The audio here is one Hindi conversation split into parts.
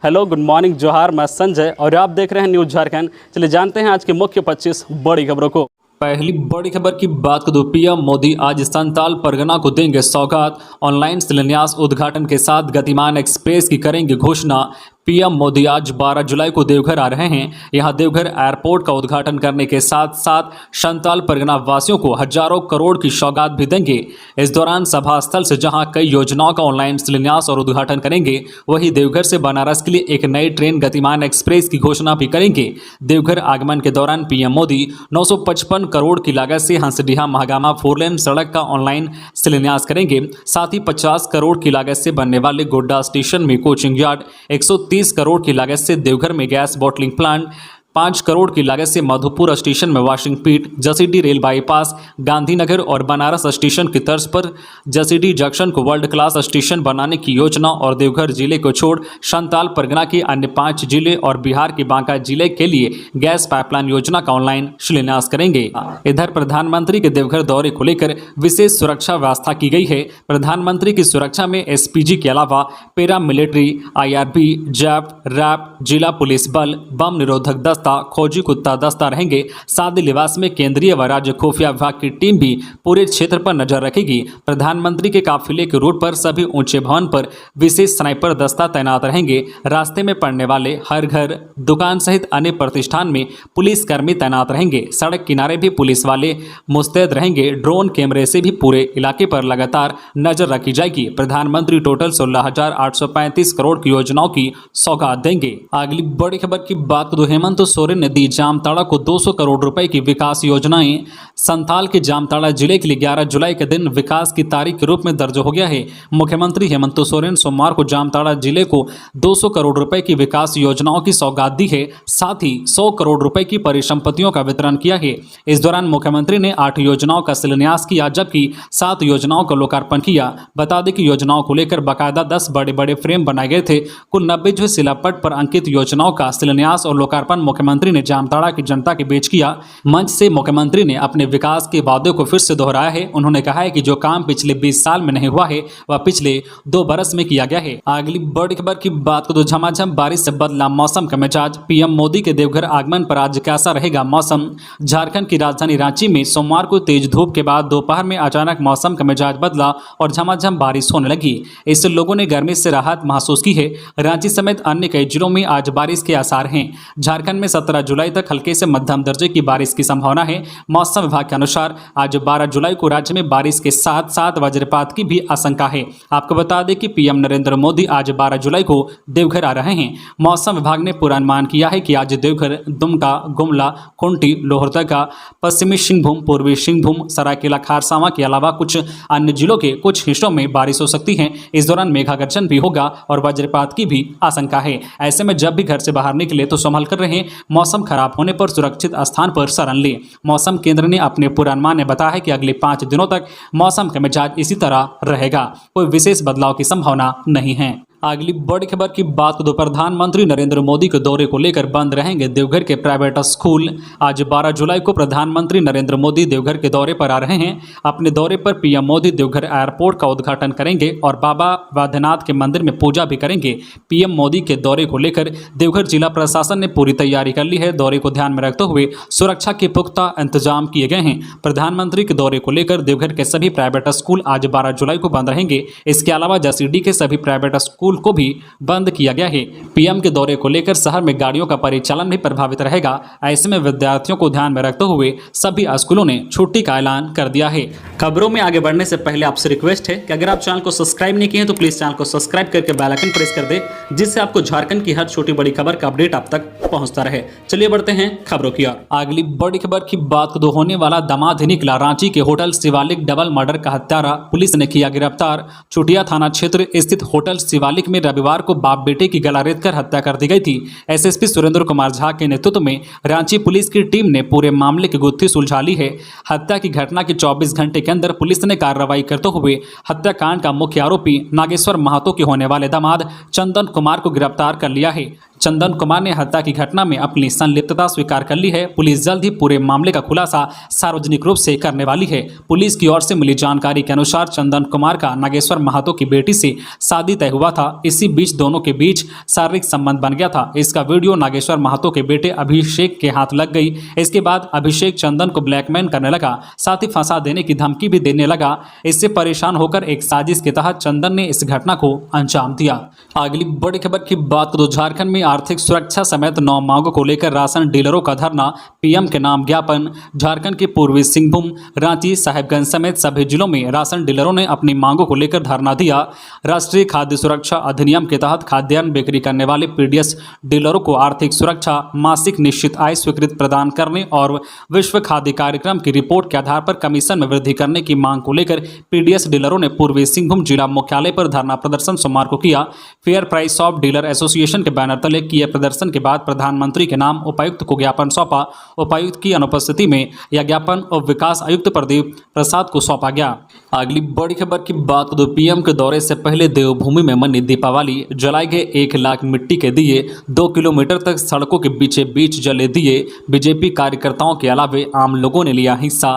हेलो, गुड मॉर्निंग, जोहार। मैं संजय और आप देख रहे हैं न्यूज़ झारखंड। चलिए जानते हैं आज की मुख्य 25 बड़ी खबरों को। पहली बड़ी खबर की बात करें तो पीएम मोदी आज संताल परगना को देंगे सौगात। ऑनलाइन शिलान्यास उद्घाटन के साथ गतिमान एक्सप्रेस की करेंगे घोषणा। पीएम मोदी आज 12 जुलाई को देवघर आ रहे हैं। यहां देवघर एयरपोर्ट का उद्घाटन करने के साथ साथ संताल परगना वासियों को हजारों करोड़ की सौगात भी देंगे। इस दौरान सभा स्थल से जहां कई योजनाओं का ऑनलाइन शिलान्यास और उद्घाटन करेंगे, वहीं देवघर से बनारस के लिए एक नई ट्रेन गतिमान एक्सप्रेस की घोषणा भी करेंगे। देवघर आगमन के दौरान पीएम मोदी 955 करोड़ की लागत से हंसडीहा महागामा 4 लेन सड़क का ऑनलाइन शिलान्यास करेंगे। साथ ही 50 करोड़ की लागत से बनने वाले गोड्डा स्टेशन में कोचिंग यार्ड, 130 करोड़ की लागत से देवघर में गैस बॉटलिंग प्लांट, 5 करोड़ की लागत से मधुपुर स्टेशन में वॉशिंग पीट, जसीडी रेल बाईपास, गांधीनगर और बनारस स्टेशन की तर्ज पर जसीडी जंक्शन को वर्ल्ड क्लास स्टेशन बनाने की योजना और देवघर जिले को छोड़ संताल परगना के अन्य 5 जिले और बिहार के बांका जिले के लिए गैस पाइपलाइन योजना का ऑनलाइन शिलान्यास करेंगे। इधर प्रधानमंत्री के देवघर दौरे को लेकर विशेष सुरक्षा व्यवस्था की गई है। प्रधानमंत्री की सुरक्षा में एसपीजी के अलावा para military, IRB, JAP, RAP, जिला पुलिस बल, बम निरोधक दस्ता, खोजी कुत्ता दस्ता रहेंगे। सादे लिबास में केंद्रीय व राज्य खुफिया विभाग की टीम भी पूरे क्षेत्र पर नजर रखेगी। प्रधानमंत्री के काफिले के रूट पर सभी ऊंचे भवन पर विशेष स्नाइपर दस्ता तैनात रहेंगे। रास्ते में पड़ने वाले हर घर, दुकान सहित अन्य प्रतिष्ठान में पुलिस कर्मी तैनात रहेंगे। सड़क किनारे भी पुलिस वाले मुस्तैद रहेंगे। ड्रोन कैमरे से भी पूरे इलाके पर लगातार नजर रखी जाएगी। प्रधानमंत्री टोटल 16,835 करोड़ की योजनाओं की सौगात देंगे। अगली बड़ी खबर की बात करें तो हेमंत सोरेन ने दी जामताड़ा को 200 करोड़ रुपए की विकास योजनाएं। संथाल के जामताड़ा जिले के लिए 11 जुलाई के दिन विकास की तारीख के रूप में दर्ज हो गया है। मुख्यमंत्री हेमंत सोरेन सोमवार को जामताड़ा जिले को 200 करोड़ रुपए की विकास योजनाओं की सौगात दी है। साथ ही 100 करोड़ रुपए की परिसंपत्तियों का वितरण किया है। इस दौरान मुख्यमंत्री ने 8 योजनाओं का शिलान्यास किया, जबकि 7 योजनाओं का लोकार्पण किया। बता दें कि योजनाओं को लेकर बाकायदा 10 बड़े बड़े फ्रेम बनाए गए थे। कुल 90 जो शिलापट पर अंकित योजनाओं का शिलान्यास और लोकार्पण मुख्यमंत्री ने जामताड़ा की जनता के बीच किया। मंच से मुख्यमंत्री ने अपने विकास के वादे को फिर से दोहराया है। उन्होंने कहा है कि जो काम पिछले 20 साल में नहीं हुआ है, वह पिछले 2 बरस में किया गया है। अगली बड़ी खबर की बात करें तो झमाझम बारिश से बदला मौसम का मिजाज। पीएम मोदी के देवघर आगमन पर आज कैसा रहेगा मौसम। झारखंड की राजधानी रांची में सोमवार को तेज धूप के बाद दोपहर में अचानक मौसम का मिजाज बदला और झमाझम बारिश होने लगी। इससे लोगों ने गर्मी से राहत महसूस की है। रांची समेत अन्य कई जिलों में आज बारिश के आसार हैं। झारखंड में 17 जुलाई तक हल्के से मध्यम दर्जे की बारिश की संभावना है। मौसम विभाग के अनुसार आज 12 जुलाई को राज्य में बारिश के साथ साथ वज्रपात की भी आशंका है। आपको बता दें कि पीएम नरेंद्र मोदी आज 12 जुलाई को देवघर आ रहे हैं। मौसम विभाग ने पूर्वानुमान किया है कि आज देवघर, दुमका, गुमला, खूंटी, लोहरदगा, पश्चिमी सिंहभूम, पूर्वी सिंहभूम, सरायकेला, खारसावां के अलावा कुछ अन्य जिलों के कुछ हिस्सों में बारिश हो सकती है। इस दौरान मेघागर्जन भी होगा और वज्रपात की भी आशंका है। ऐसे में जब भी घर से बाहर निकले तो संभल कर रहें। मौसम खराब होने पर सुरक्षित स्थान पर शरण लें। मौसम केंद्र ने अपने पूर्वानुमान में बताया है कि अगले 5 दिनों तक मौसम का मिजाज इसी तरह रहेगा। कोई विशेष बदलाव की संभावना नहीं है। अगली बड़ी खबर की बात करें तो प्रधानमंत्री नरेंद्र मोदी के दौरे को लेकर बंद रहेंगे देवघर के प्राइवेट स्कूल। आज 12 जुलाई को प्रधानमंत्री नरेंद्र मोदी देवघर के दौरे पर आ रहे हैं। अपने दौरे पर पीएम मोदी देवघर एयरपोर्ट का उद्घाटन करेंगे और बाबा वैद्यनाथ के मंदिर में पूजा भी करेंगे। पीएम मोदी के दौरे को लेकर देवघर जिला प्रशासन ने पूरी तैयारी कर ली है। दौरे को ध्यान में रखते हुए सुरक्षा के पुख्ता इंतजाम किए गए हैं। प्रधानमंत्री के दौरे को लेकर देवघर के सभी प्राइवेट स्कूल आज 12 जुलाई को बंद रहेंगे। इसके अलावा जसीडी के सभी प्राइवेट स्कूल को भी बंद किया गया है। पीएम के दौरे को लेकर शहर में गाड़ियों का परिचालन भी प्रभावित रहेगा। ऐसे में विद्यार्थियों को ध्यान में रखते हुए सभी स्कूलों ने छुट्टी का ऐलान कर दिया है। खबरों में आगे बढ़ने से पहले आपसे रिक्वेस्ट है कि अगर आप चैनल को सब्सक्राइब नहीं किए हैं तो प्लीज चैनल को सब्सक्राइब करके बेल आइकन प्रेस कर दे, जिससे आपको झारखंड की हर छोटी बड़ी खबर का अपडेट आप तक पहुंचता रहे। चलिए बढ़ते हैं खबरों की ओर। अगली बड़ी खबर की बात तो होने वाला दामाद ही निकला। रांची के होटल शिवालिक डबल मर्डर का हत्यारा पुलिस ने किया गिरफ्तार। चुटिया थाना क्षेत्र स्थित होटल शिवालिक में रविवार को बाप बेटे की गला रेतकर हत्या कर दी गई थी। एसएसपी सुरेंद्र कुमार झा के नेतृत्व में रांची पुलिस की टीम ने पूरे मामले की गुत्थी सुलझा ली है। हत्या की घटना के 24 घंटे के अंदर पुलिस ने कार्रवाई करते हुए हत्याकांड का मुख्य आरोपी नागेश्वर महातो के होने वाले दामाद चंदन कुमार को गिरफ्तार कर लिया है। चंदन कुमार ने हत्या की घटना में अपनी संलिप्तता स्वीकार कर ली है। पुलिस जल्द ही पूरे मामले का खुलासा सार्वजनिक रूप से करने वाली है। पुलिस की ओर से मिली जानकारी के अनुसार चंदन कुमार का नागेश्वर महातो की बेटी से शादी तय हुआ था। इसी बीच दोनों के बीच शारीरिक संबंध बन गया था। इसका वीडियो नागेश्वर महातो के बेटे अभिषेक के हाथ लग गई। इसके बाद अभिषेक चंदन को ब्लैकमेल करने लगा, साथ ही फंसा देने की धमकी भी देने लगा। इससे परेशान होकर एक साजिश के तहत चंदन ने इस घटना को अंजाम दिया। अगली बड़ी खबर की बात करें तो झारखंड में आर्थिक सुरक्षा समेत 9 मांगों को लेकर राशन डीलरों का धरना, पीएम के नाम ज्ञापन। झारखंड के पूर्वी सिंहभूम, रांची, साहिबगंज समेत सभी जिलों में राशन डीलरों ने अपनी मांगों को लेकर धरना दिया। राष्ट्रीय खाद्य सुरक्षा अधिनियम के तहत खाद्यान्न बिक्री करने वाले पीडीएस डीलरों को आर्थिक सुरक्षा, मासिक निश्चित आय स्वीकृति प्रदान करने और विश्व खाद्य कार्यक्रम की रिपोर्ट के आधार पर कमीशन में वृद्धि करने की मांग को लेकर पीडीएस डीलरों ने पूर्वी सिंहभूम जिला मुख्यालय पर धरना प्रदर्शन सोमवार को किया। Fair price of dealer association के बैनर तले किए प्रदर्शन के बाद प्रधानमंत्री के नाम उपायुक्त को ज्ञापन सौंपा। उपायुक्त की अनुपस्थिति में यह ज्ञापन उप विकास आयुक्त प्रदीप प्रसाद को सौंपा गया। अगली बड़ी खबर की बात करें तो पीएम के दौरे से पहले देवभूमि में मनी दीपावली, जलाए गए 1 लाख मिट्टी के दिए, 2 किलोमीटर तक सड़कों के बीच जले दिए। बीजेपी कार्यकर्ताओं के अलावा आम लोगों ने लिया हिस्सा।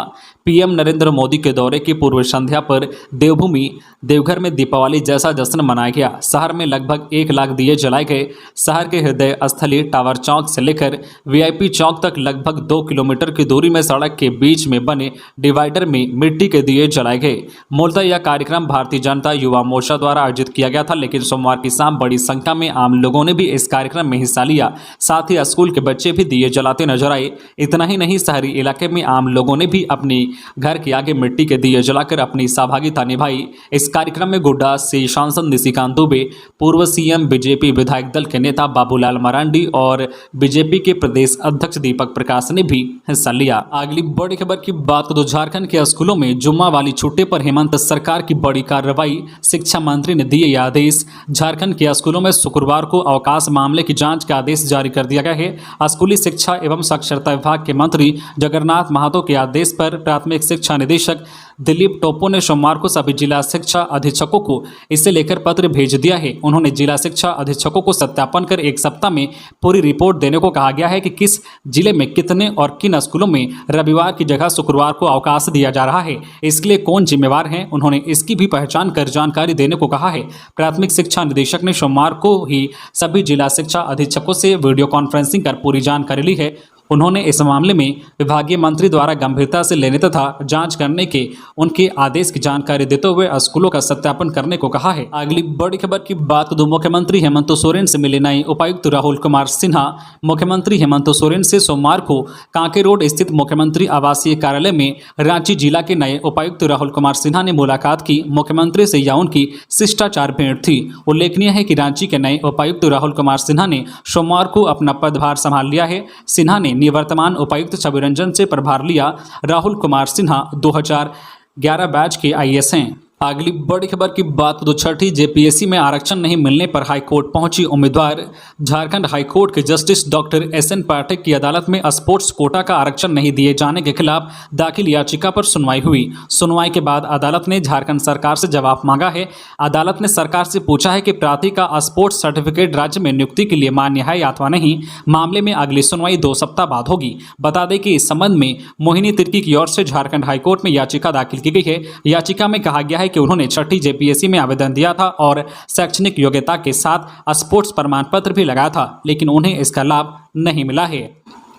पीएम नरेंद्र मोदी के दौरे की पूर्व संध्या पर देवभूमि देवघर में दीपावली जैसा जश्न मनाया गया। शहर में लगभग 1 लाख दिए जलाए गए। शहर के हृदय स्थली टावर चौक से लेकर वीआईपी चौक तक लगभग 2 किलोमीटर की दूरी में सड़क के बीच में बने डिवाइडर में मिट्टी के दिए जलाए गए। मूलतः यह कार्यक्रम भारतीय जनता युवा मोर्चा द्वारा आयोजित किया गया था, लेकिन सोमवार की शाम बड़ी संख्या में आम लोगों ने भी इस कार्यक्रम में हिस्सा लिया। साथ ही स्कूल के बच्चे भी दिए जलाते नजर आए। इतना ही नहीं, शहरी इलाके में आम लोगों ने भी अपनी घर के आगे मिट्टी के दिए जलाकर अपनी सहभागिता निभाई। इस कार्यक्रम में गोड्डा से सांसद निशिकांत दुबे, पूर्व सीएम, बीजेपी विधायक दल के नेता बाबूलाल मरांडी और बीजेपी के प्रदेश अध्यक्ष दीपक प्रकाश ने भी हिस्सा लिया। अगली बड़ी खबर की बात करें तो झारखंड के स्कूलों में जुम्मा वाली छुट्टी पर हेमंत सरकार की बड़ी कार्रवाई, शिक्षा मंत्री ने दिए यह आदेश। झारखंड के स्कूलों में शुक्रवार को अवकाश मामले की जांच का आदेश जारी कर दिया गया है। स्कूली शिक्षा एवं साक्षरता विभाग के मंत्री जगन्नाथ महातो के आदेश पर प्राथमिक शिक्षा निदेशक दिलीप टोपो ने सोमवार को सभी जिला शिक्षा अधीक्षकों को इसे लेकर पत्र भेज दिया है। उन्होंने जिला शिक्षा अधीक्षकों को सत्यापन कर 1 सप्ताह में पूरी रिपोर्ट देने को कहा गया है कि किस जिले में कितने और किन स्कूलों में रविवार की जगह शुक्रवार को अवकाश दिया जा रहा है। इसके लिए कौन जिम्मेवार है, उन्होंने इसकी भी पहचान कर जानकारी देने को कहा है। प्राथमिक शिक्षा निदेशक ने सोमवार को ही सभी जिला शिक्षा अधीक्षकों से वीडियो कॉन्फ्रेंसिंग कर पूरी जानकारी ली है। उन्होंने इस मामले में विभागीय मंत्री द्वारा गंभीरता से लेने तथा जांच करने के उनके आदेश की जानकारी देते हुए स्कूलों का सत्यापन करने को कहा है। अगली बड़ी खबर की बात करें तो मुख्यमंत्री हेमंत सोरेन से मिले नए उपायुक्त राहुल कुमार सिन्हा। मुख्यमंत्री हेमंत सोरेन से सोमवार को कांके रोड स्थित मुख्यमंत्री आवासीय कार्यालय में रांची जिला के नए उपायुक्त राहुल कुमार सिन्हा ने मुलाकात की। मुख्यमंत्री से यह उनकी शिष्टाचार भेंट थी। उल्लेखनीय है कि रांची के नए उपायुक्त राहुल कुमार सिन्हा ने सोमवार को अपना पदभार संभाल लिया है। सिन्हा ने निवर्तमान उपायुक्त छवि रंजन से प्रभार लिया। राहुल कुमार सिन्हा 2011 बैच के आईएएस हैं। अगली बड़ी खबर की बात तो छठी जेपीएससी में आरक्षण नहीं मिलने पर हाईकोर्ट पहुंची उम्मीदवार। झारखंड हाईकोर्ट के जस्टिस डॉक्टर एसएन पाठक की अदालत में स्पोर्ट्स कोटा का आरक्षण नहीं दिए जाने के खिलाफ दाखिल याचिका पर सुनवाई हुई। सुनवाई के बाद अदालत ने झारखंड सरकार से जवाब मांगा है। अदालत ने सरकार से पूछा है कि प्रार्थी का स्पोर्ट्स सर्टिफिकेट राज्य में नियुक्ति के लिए मान्य है या अथवा नहीं। मामले में अगली सुनवाई 2 सप्ताह बाद होगी। बता दें कि इस संबंध में मोहिनी तिर्की की ओर से झारखंड हाईकोर्ट में याचिका दाखिल की गई है। याचिका में कहा गया है कि उन्होंने छठी जेपीएससी में आवेदन दिया था और शैक्षणिक योग्यता के साथ स्पोर्ट्स प्रमाण पत्र भी लगाया था, लेकिन उन्हें इसका लाभ नहीं मिला है।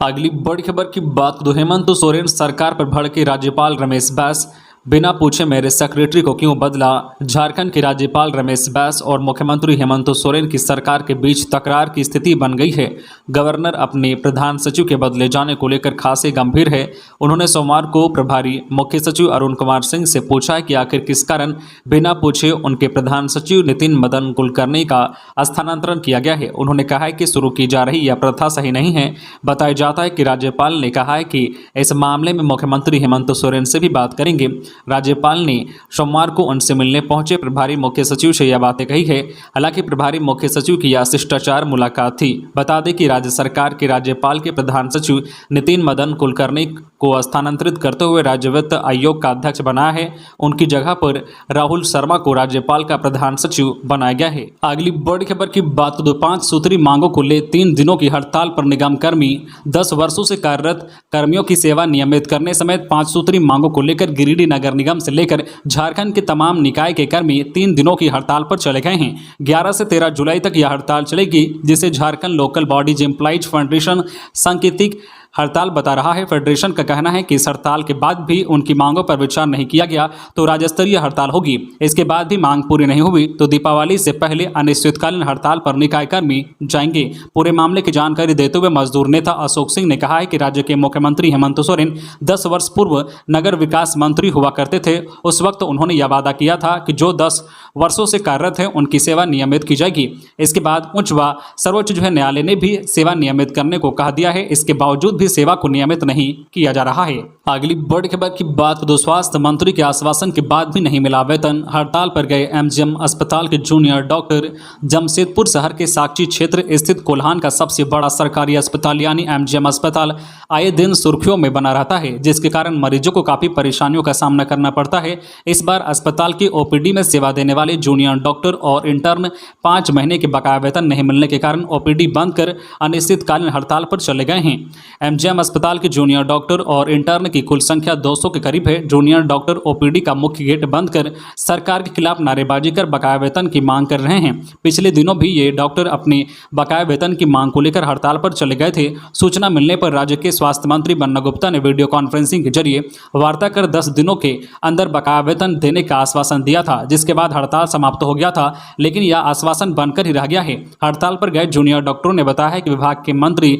अगली बड़ी खबर की बात तो हेमंत सोरेन सरकार पर भड़के राज्यपाल रमेश बैस। बिना पूछे मेरे सेक्रेटरी को क्यों बदला। झारखंड के राज्यपाल रमेश बैस और मुख्यमंत्री हेमंत सोरेन की सरकार के बीच तकरार की स्थिति बन गई है। गवर्नर अपने प्रधान सचिव के बदले जाने को लेकर खासे गंभीर है। उन्होंने सोमवार को प्रभारी मुख्य सचिव अरुण कुमार सिंह से पूछा है कि आखिर किस कारण बिना पूछे उनके प्रधान सचिव नितिन मदन कुलकर्णी का स्थानांतरण किया गया है। उन्होंने कहा है कि शुरू की जा रही यह प्रथा सही नहीं है। बताया जाता है कि राज्यपाल ने कहा है कि इस मामले में मुख्यमंत्री हेमंत सोरेन से भी बात करेंगे। राज्यपाल ने सोमवार को उनसे मिलने पहुंचे प्रभारी मुख्य सचिव से यह बातें कही है। हालांकि प्रभारी मुख्य सचिव की यह शिष्टाचार मुलाकात थी। बता दें कि राज्य सरकार के राज्यपाल के प्रधान सचिव नितिन मदन कुलकर्णी को स्थानांतरित करते हुए राज्य वित्त आयोग का अध्यक्ष बनाया है। उनकी जगह पर राहुल शर्मा को राज्यपाल का प्रधान सचिव बनाया गया है। अगली बड़ी खबर की बात तो 5 सूत्री मांगों को ले 3 दिनों की हड़ताल पर निगम कर्मी 10 वर्षों से कार्यरत कर्मियों की सेवा नियमित करने समेत 5 सूत्री मांगों को लेकर गिरिडीह नगर निगम से लेकर झारखंड के तमाम निकाय के कर्मी 3 दिनों की हड़ताल पर चले गए हैं। 11 से 13 जुलाई तक यह हड़ताल चलेगी, जिसे Jharkhand local bodies employees federation सांकेतिक हड़ताल बता रहा है। फेडरेशन का कहना है कि इस हड़ताल के बाद भी उनकी मांगों पर विचार नहीं किया गया तो राज्य स्तरीय हड़ताल होगी। इसके बाद भी मांग पूरी नहीं हुई तो दीपावली से पहले अनिश्चितकालीन हड़ताल पर निकाय कर्मी जाएंगे। पूरे मामले की जानकारी देते हुए मजदूर नेता अशोक सिंह ने कहा है कि राज्य के मुख्यमंत्री हेमंत सोरेन 10 वर्ष पूर्व नगर विकास मंत्री हुआ करते थे। उस वक्त उन्होंने यह वादा किया था कि जो 10 वर्षों से कार्यरत है उनकी सेवा नियमित की जाएगी। इसके बाद उच्च व सर्वोच्च न्यायालय ने भी सेवा नियमित करने को कहा दिया है। इसके बावजूद भी सेवा को नियमित नहीं किया जा रहा है। अगली बड़ी खबर की बात करें, स्वास्थ्य मंत्री के आश्वासन के बाद भी नहीं मिला वेतन। हड़ताल पर गए एमजीएम अस्पताल के जूनियर डॉक्टर। जमशेदपुर शहर के साक्षी क्षेत्र स्थित कोल्हान का सबसे बड़ा सरकारी अस्पताल यानी एमजीएम अस्पताल आए दिन सुर्खियों में बना रहता है, जिसके कारण मरीजों को काफी परेशानियों का सामना करना पड़ता है। इस बार अस्पताल की ओपीडी में सेवा देने वाले जूनियर डॉक्टर और इंटर्न 5 महीने के बकाया वेतन नहीं मिलने के कारण ओपीडी बंद कर अनिश्चितकालीन हड़ताल पर चले गए हैं। एमजीएम अस्पताल के जूनियर डॉक्टर और इंटर्न की कुल संख्या 200 के करीब है। जूनियर डॉक्टर ओपीडी का मुख्य गेट बंद कर सरकार के खिलाफ नारेबाजी कर बकाया वेतन की मांग कर रहे हैं। पिछले दिनों भी ये डॉक्टर अपने बकाया वेतन की मांग को लेकर हड़ताल पर चले गए थे। सूचना मिलने पर राज्य के स्वास्थ्य मंत्री बन्ना गुप्ता ने वीडियो कॉन्फ्रेंसिंग के जरिए वार्ता कर 10 दिनों के अंदर बकाया वेतन देने का आश्वासन दिया था, जिसके बाद हड़ताल समाप्त हो गया था, लेकिन यह आश्वासन बनकर ही रह गया है। हड़ताल पर गए जूनियर डॉक्टरों ने बताया है कि विभाग के मंत्री,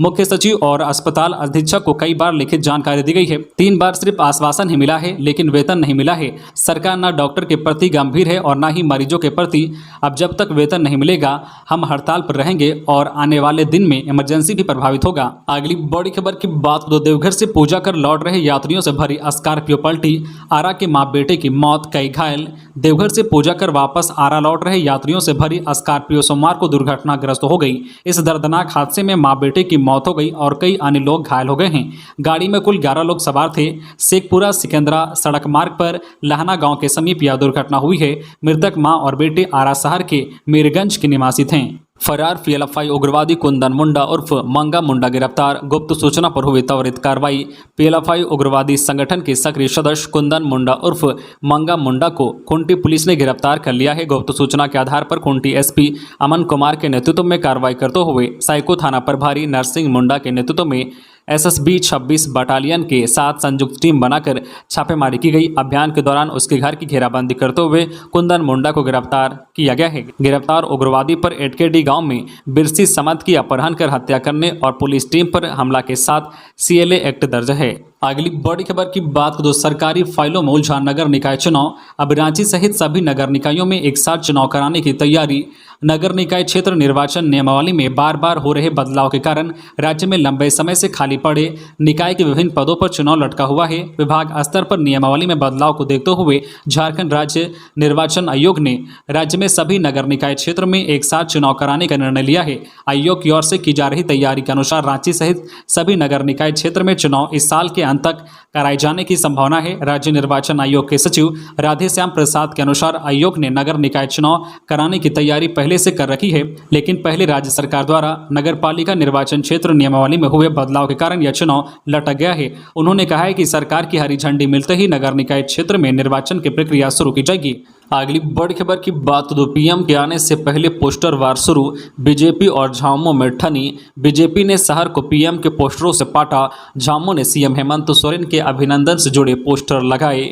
मुख्य सचिव और अस्पताल अधीक्षक को कई बार लिखित जानकारी दी गई है। 3 बार सिर्फ आश्वासन ही मिला है, लेकिन वेतन नहीं मिला है। सरकार न डॉक्टर के प्रति गंभीर है और न ही मरीजों के प्रति। अब जब तक वेतन नहीं मिलेगा हम हड़ताल पर रहेंगे और आने वाले दिन में इमरजेंसी भी प्रभावित होगा। अगली बड़ी खबर की बात तो देवघर से पूजा कर लौट रहे यात्रियों से भरी स्कॉर्पियो पलटी। आरा के मां बेटे की मौत, कई घायल। देवघर से पूजा कर वापस आरा लौट रहे यात्रियों से भरी स्कॉर्पियो सोमवार को दुर्घटनाग्रस्त हो गई। इस दर्दनाक हादसे में मां बेटे की मौत हो गई और कई अन्य लोग घायल हो गए हैं। गाड़ी में कुल 11 लोग सवार थे। शेखपुरा सिकंदरा सड़क मार्ग पर लहना गांव के समीप यह दुर्घटना हुई है। मृतक मां और बेटे आरा शहर के मीरगंज के निवासी थे। फरार पीएलएफआई उग्रवादी कुंदन मुंडा उर्फ मंगा मुंडा गिरफ्तार। गुप्त सूचना पर हुई त्वरित कार्रवाई। पीएलएफआई उग्रवादी संगठन के सक्रिय सदस्य कुंदन मुंडा उर्फ मंगा मुंडा को खूंटी पुलिस ने गिरफ्तार कर लिया है। गुप्त सूचना के आधार पर खूंटी एसपी अमन कुमार के नेतृत्व में कार्रवाई करते हुए साइको थाना प्रभारी नरसिंह मुंडा के नेतृत्व में एसएसबी 26 बटालियन के साथ संयुक्त टीम बनाकर छापेमारी की गई। अभियान के दौरान उसके घर की घेराबंदी करते हुए कुंदन मुंडा को गिरफ्तार किया गया है। गिरफ्तार उग्रवादी पर एटकेडी गांव में बिरसी समद की अपहरण कर हत्या करने और पुलिस टीम पर हमला के साथ सीएलए एक्ट दर्ज है। अगली बड़ी खबर की बात करें, सरकारी फाइलों में उलझा नगर निकाय चुनाव। अब रांची सहित सभी नगर निकायों में एक साथ चुनाव कराने की तैयारी। नगर निकाय क्षेत्र निर्वाचन नियमावली में बार बार हो रहे बदलाव के कारण राज्य में लंबे समय से खाली पड़े निकाय के विभिन्न पदों पर चुनाव लटका हुआ है। विभाग स्तर पर नियमावली में बदलाव को देखते हुए झारखंड राज्य निर्वाचन आयोग ने राज्य में सभी नगर निकाय क्षेत्र में एक साथ चुनाव कराने का निर्णय लिया है। आयोग की ओर से की जा रही तैयारी के अनुसार रांची सहित सभी नगर निकाय क्षेत्र में चुनाव इस साल के अंत तक कराए जाने की संभावना है। राज्य निर्वाचन आयोग के सचिव राधेश्याम प्रसाद के अनुसार आयोग ने नगर निकाय चुनाव कराने की तैयारी पहले से कर रखी है, लेकिन पहले राज्य सरकार द्वारा नगर पालिका निर्वाचन क्षेत्र नियमावली में हुए बदलाव के कारण यह चुनाव लटक गया है। उन्होंने कहा है कि सरकार की हरी झंडी मिलते ही नगर निकाय क्षेत्र में निर्वाचन की प्रक्रिया शुरू की जाएगी। अगली बड़ी खबर की बात तो पीएम के आने से पहले पोस्टर वार शुरू। बीजेपी और झामुमो में ठनी। बीजेपी ने शहर को पीएम के पोस्टरों से पाटा। झामुमो ने सीएम हेमंत सोरेन के अभिनंदन से जुड़े पोस्टर लगाए।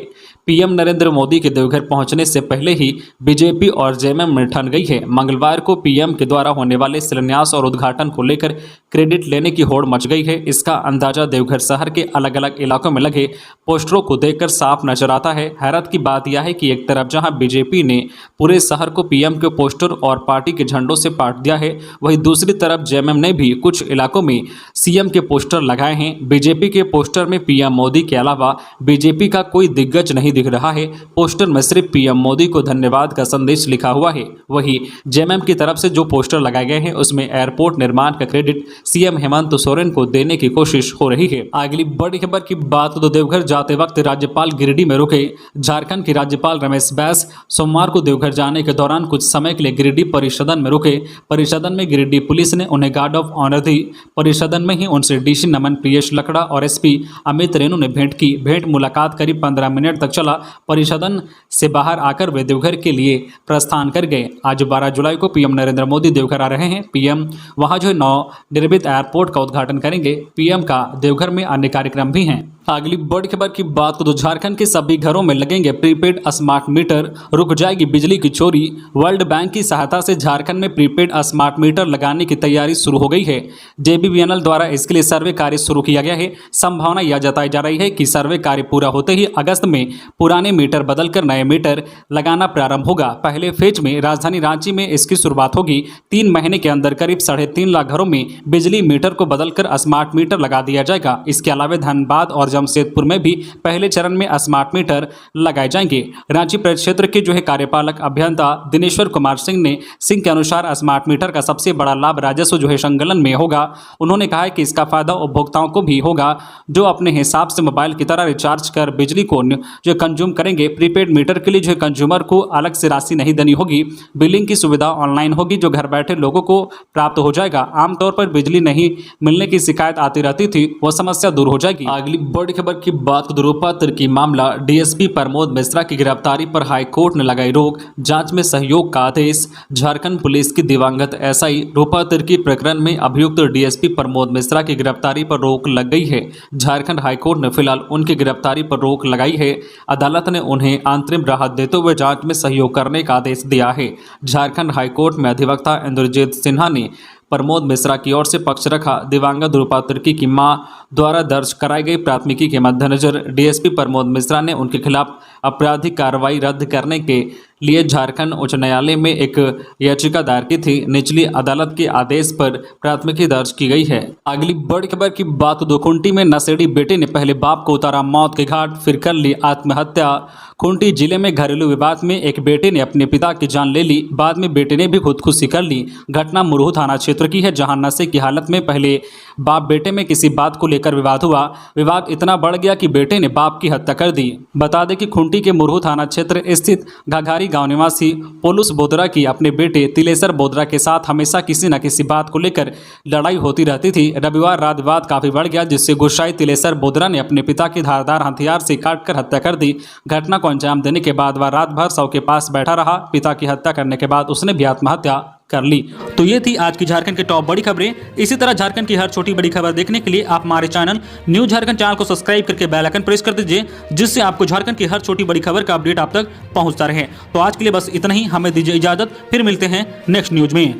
पीएम नरेंद्र मोदी के देवघर पहुंचने से पहले ही बीजेपी और जेएमएम में ठन गई है। मंगलवार को पीएम के द्वारा होने वाले शिलान्यास और उद्घाटन को लेकर क्रेडिट लेने की होड़ मच गई है। इसका अंदाजा देवघर शहर के अलग अलग इलाकों में लगे पोस्टरों को देखकर साफ नजर आता है। हैरत की बात यह है कि एक तरफ जहां बीजेपी ने पूरे शहर को पीएम के पोस्टर और पार्टी के झंडों से पाट दिया है, वहीं दूसरी तरफ जेएमएम ने भी कुछ इलाकों में सीएम के पोस्टर लगाए हैं। बीजेपी के पोस्टर में पीएम मोदी के अलावा बीजेपी का कोई दिग्गज नहीं दिख रहा है। पोस्टर में सिर्फ पीएम मोदी को धन्यवाद का संदेश लिखा हुआ है। वहीं जेएमएम की तरफ से जो पोस्टर लगाए गए हैं उसमें एयरपोर्ट निर्माण का क्रेडिट सीएम हेमंत सोरेन को देने की कोशिश हो रही है। अगली बड़ी खबर की बात तो देवघर जाते वक्त राज्यपाल गिरिडीह में रुके। झारखंड के राज्यपाल रमेश बैस सोमवार को देवघर जाने के दौरान कुछ समय के लिए गिरिडीह परिसदन में रुके। परिसदन में गिरिडीह पुलिस ने उन्हें गार्ड ऑफ ऑनर दी। परिसदन में ही उनसे डीसी नमन प्रियेश लकड़ा और एसपी अमित रेणु ने भेंट की। भेंट मुलाकात करीब 15 मिनट तक चला। परिसदन से बाहर आकर वे देवघर के लिए प्रस्थान कर गए। आज 12 जुलाई को पीएम नरेंद्र मोदी देवघर आ रहे हैं। पीएम वहां जो नवनिर्मित एयरपोर्ट का उद्घाटन करेंगे। पीएम का देवघर में अन्य कार्यक्रम भी हैं। अगली बड़ी खबर की बात तो झारखंड के सभी घरों में लगेंगे प्रीपेड स्मार्ट मीटर, रुक जाएगी बिजली की चोरी। वर्ल्ड बैंक की सहायता से झारखंड में प्रीपेड स्मार्ट मीटर लगाने की तैयारी शुरू हो गई है। जेबीवीएनएल द्वारा इसके लिए सर्वे कार्य शुरू किया गया है। संभावना यह जताई जा रही है कि सर्वे कार्य पूरा होते ही अगस्त में पुराने मीटर बदलकर नए मीटर लगाना प्रारंभ होगा। पहले फेज में राजधानी रांची में इसकी शुरुआत होगी। 3 महीने के अंदर करीब 3.5 लाख घरों में बिजली मीटर को बदलकर स्मार्ट मीटर लगा दिया जाएगा। इसके अलावा धनबाद और जमशेदपुर में भी पहले चरण में स्मार्ट मीटर लगाए जाएंगे। रांची परिक्षेत्र के जो है कार्यपालक अभियंता दिनेश्वर कुमार सिंह के अनुसार स्मार्ट मीटर का सबसे बड़ा लाभ राजस्व जो है संकलन में होगा। उन्होंने कहा है कि इसका फायदा उपभोक्ताओं को भी होगा जो अपने हिसाब से मोबाइल की तरह रिचार्ज कर बिजली को जो कंज्यूम करेंगे। प्रीपेड मीटर के लिए जो है कंज्यूमर को अलग से राशि नहीं देनी होगी। बिलिंग की सुविधा ऑनलाइन होगी जो घर बैठे लोगों को प्राप्त हो जाएगा। आमतौर पर बिजली नहीं मिलने की शिकायत आती रहती थी, वह समस्या दूर हो जाएगी। अगली बड़ी खबर की बात रूपा तिर्की मामला। डीएसपी प्रमोद मिश्रा की गिरफ्तारी पर हाईकोर्ट ने लगाई रोक। जांच में सहयोग का आदेश। झारखंड पुलिस की दिवंगत एसआई रूपा तिर्की प्रकरण में अभियुक्त डीएसपी प्रमोद मिश्रा की गिरफ्तारी पर रोक लग गई है। झारखंड हाईकोर्ट ने फिलहाल उनकी गिरफ्तारी पर रोक लगाई है। अदालत ने उन्हें अंतरिम राहत देते हुए जांच में सहयोग करने का आदेश दिया है। झारखंड हाईकोर्ट में अधिवक्ता इंद्रजीत सिन्हा ने प्रमोद मिश्रा की ओर से पक्ष रखा। दिवंगत रूपा तिर्की की मां द्वारा दर्ज कराई गई प्राथमिकी के मद्देनजर डीएसपी प्रमोद मिश्रा ने उनके खिलाफ आपराधिक कार्रवाई रद्द करने के लिए झारखंड उच्च न्यायालय में एक याचिका दायर की थी। निचली अदालत के आदेश पर प्राथमिकी दर्ज की गई है। अगली बड़ी खबर की बात खूंटी में नशेड़ी बेटे ने पहले बाप को उतारा मौत के घाट, फिर कर ली आत्महत्या। खूंटी जिले में घरेलू विवाद में एक बेटे ने अपने पिता की जान ले ली। बाद में बेटे ने भी खुदकुशी कर ली। घटना मुरहू थाना क्षेत्र की है, जहां नशे की हालत में पहले बाप बेटे में किसी बात को लेकर विवाद हुआ। विवाद इतना बढ़ गया कि बेटे ने बाप की हत्या कर दी। बता दें कि खूंटी के मुरहू थाना क्षेत्र स्थित घाघारी गांव निवासी पोलूस बोदरा की अपने बेटे तिलेसर बोदरा के साथ हमेशा किसी न किसी बात को लेकर लड़ाई होती रहती थी। रविवार रात विवाद काफी बढ़ गया, जिससे गुस्साई तिलेसर बोदरा ने अपने पिता की धारदार हथियार से काटकर हत्या कर दी। घटना को अंजाम देने के बाद वह रात भर शव के पास बैठा रहा। पिता की हत्या करने के बाद उसने भी आत्महत्या कर ली। तो ये थी आज की झारखंड की टॉप बड़ी खबरें। इसी तरह झारखंड की हर छोटी बड़ी खबर देखने के लिए आप हमारे चैनल न्यूज झारखंड चैनल को सब्सक्राइब करके बेल आइकन प्रेस कर दीजिए, जिससे आपको झारखंड की हर छोटी बड़ी खबर का अपडेट आप तक पहुंचता रहे। तो आज के लिए बस इतना ही, हमें दीजिए इजाजत, फिर मिलते हैं नेक्स्ट न्यूज में।